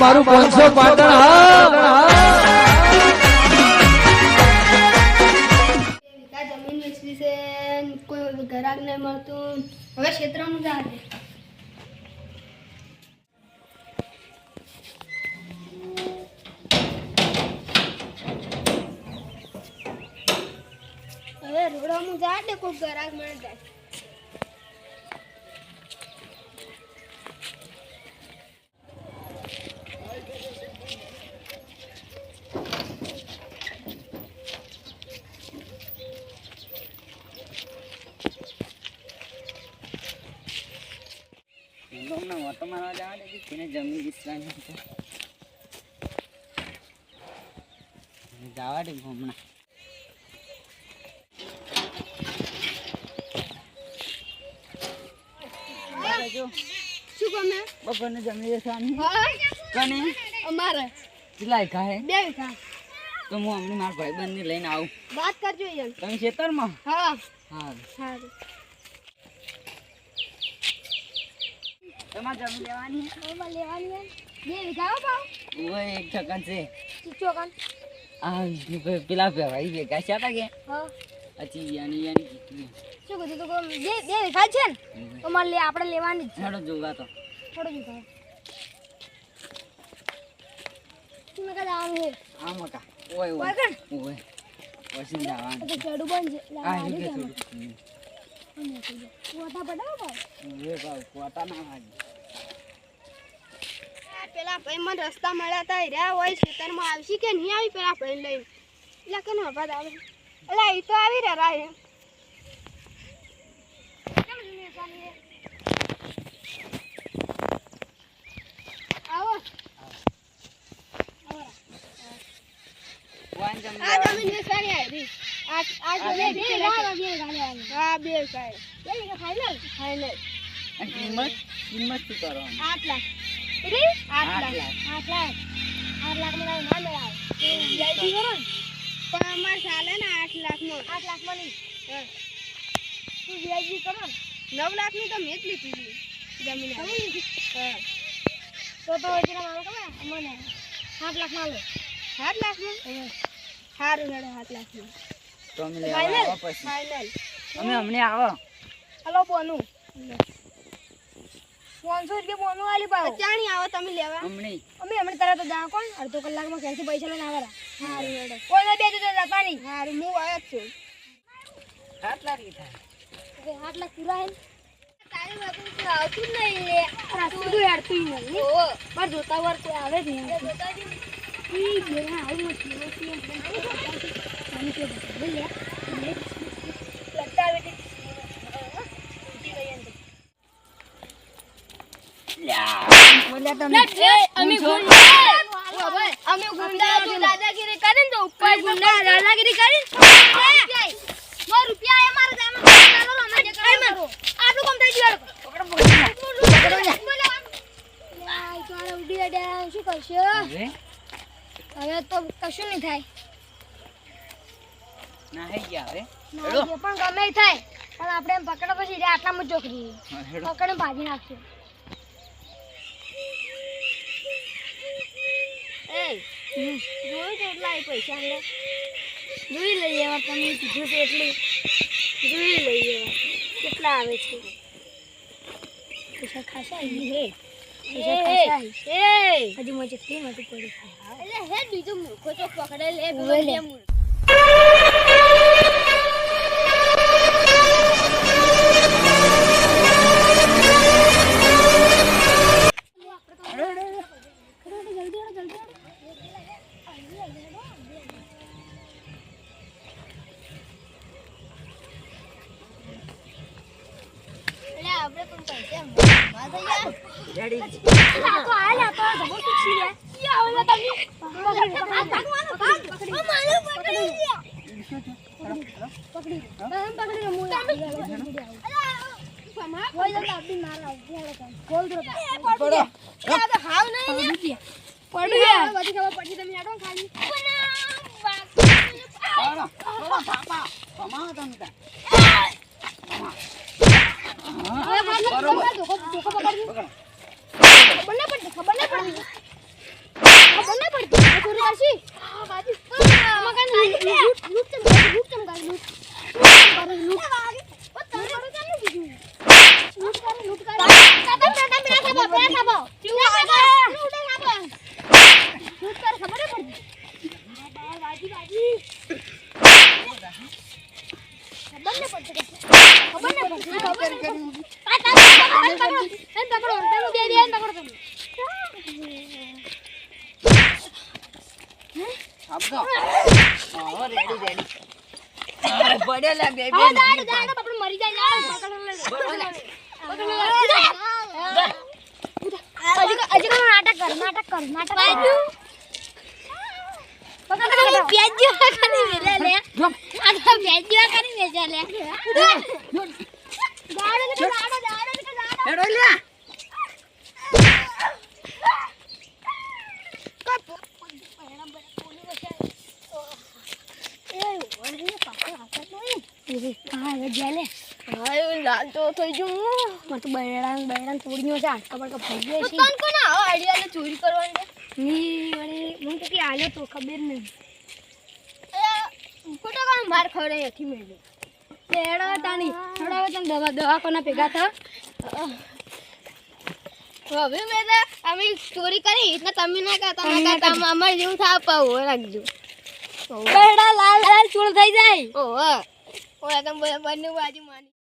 મારું 500 પાટણ હા જમીન વેચવી છે કોઈ ઘરાક નહીં મળતું હવે ક્ષેત્રમાં જા હવે રોડમાં જા દે કોઈ ઘરાક મળી જાય તમારા જવા દે કે જમીન વિસવાની જવા દે હમણાં શું ગમે બપોરને જમી વિસવાની કને અમારે કેટલા વીઘા હે 2 વીઘા તો હું હમણાં મારા ભાઈબંધને લઈને આવું વાત કરજો યાર તમે ખેતરમાં હા હા સારું તમારે જમીન લેવાની લેવાની 2 વીઘા ભાવ ઓય એક ટકા છે ચોકન આ પેલા ભાઈ ભેગા છે હતા કે હા અચી યાની કીધું શું કીધું તો 2 વીઘા છે ને તો મારે આપણે લેવાની જ હેડો જોવા તો થોડો જ ભાવ તમે કદા આવું હે આ મકા ઓય ઓય ઓય પછી જવાનું તો ચડું બન છે આ રીતે થોડું કોટા પડાવો ભાવ એ ભાવ કોટા ના વાગી પેલા ભાઈ મને રસ્તા મળ્યા તા રહ્યા હોય ખેતરમાં આવશી કે નહીં આવી પેલા ભાઈ લઈને એટલે કે નો ભાદ આવે એટલે એ તો આવી રહ્યા હે આવો વાન જમી આ જમીન વેચવાની આવી આ જમીન બે ગાલી હા 2 ગાય ફાઈનલ ફાઈનલ કિંમત શું કરવાની 8 લાખ એટલે 8 લાખ 8 લાખ માં ના મેળાવ જલ્દી કરો ને પણ અમાર ચાલે ને 8 લાખમાં નહીં હા તું વ્યાજી કરો ને 9 લાખ ની તો મેં જ લીધી જમીન હા તો એના મારો કમે મને 7 લાખ માં લો 7 લાખ માં સારું હેડે 7 લાખ માં તો અમે લેવા આવો પછી ફાઈનલ અમે હમણે આવો હલો બોનું 500 રૂપિયા બોનું આલી પાવ ચાણી આવો તમે લેવા હમણે અમે તરત જ જાવ કોણ અડધો કલાકમાં ક્યાંથી પૈસા લઈને આવેલા સારું હેડે કોઈ ના બેજો તો જતા નહીં સારું હું આવ્યો જ છું 7 લાખ લીધા 8 લાખ પૂરા હે તારી બાપુ તો આવતું નહીં લે રાસ્તું તો હેડતું નહીં ઓ પર જોતા વર તે આવે જ નહીં ઈ ઘેરા આવું નથી આની કે બોલ લે લગતા આવે અમે ગુંડા દાદાગીરી કરીને તો ઉપર ગુંડા દાદાગીરી કરીને માર રૂપિયા અમારે ચાલો આટલું કામ થઈ ગયું શું કરશો હવે તો કશું નહીં થાય ના હે ગયા હવે પણ ગમે થાય પણ આપણે એમ પકડો પછી આટલામાં ચોકડી પકડે ભાજી નાખશું જોઈ કેટલા પૈસા અંદર જોઈ લઈએ તમે કીધું છે એટલે જોઈ લઈએ કેટલા આવે છે પૈસા ખાસા આવી હે હજી મજે ફ્રી માંથી પડી એટલે હે બીજું મૂર્ખો તો પકડે લે આપણે પણ પૈસા રેડી તો આયા તો જબો પૂછી લે યા ઓલા તમે પકડી હું સમા કોઈ જલ્દી આપી મારા બોલ દો પડો તો હાવ નહીં પડ્યું યાર બધી ખબર પડી તમે આડો ખાલી થોડો થાપા કમાઓ તમે તા ખબર ન પડી ચોરી કરશી હા બાજુ આમાં કઈ લૂટ ચમ ગાડી લૂટ કરે લૂટ ઓ તમે કરો ચાલુ કીધું લૂટ કરે કાકા મેડા ખાબો લૂટ કરે ખબર પડી બાજી બાજી ખબર ન પડતી આ પકડો તમે દે પકડો તમે આપજો હા રેડી રેડી પડે લે બે હા દાડ આપણે મરી જાય પકડો લે અજી કો નાટક કર બાજુ પકડો પ્યાજો કરી લે લે આ તો પ્યાજો કરી વેચા લે દાડ હેડો લે ચોરી કરવાની તો ખબર નહીં ખોટો કામ માર ખવડે એથી મેળ્યો તેડો તાણી થોડા વચન દવાખાના ભેગા થા હવે મેં અમે ચોરી કરી એટલે તમે ના કરતા અમારે જેવું થાપ પાવું રાખજો બેડા લાલ લાલ ચોળ થઈ જાય ઓહો ઓય તમે બંને બાજુ માની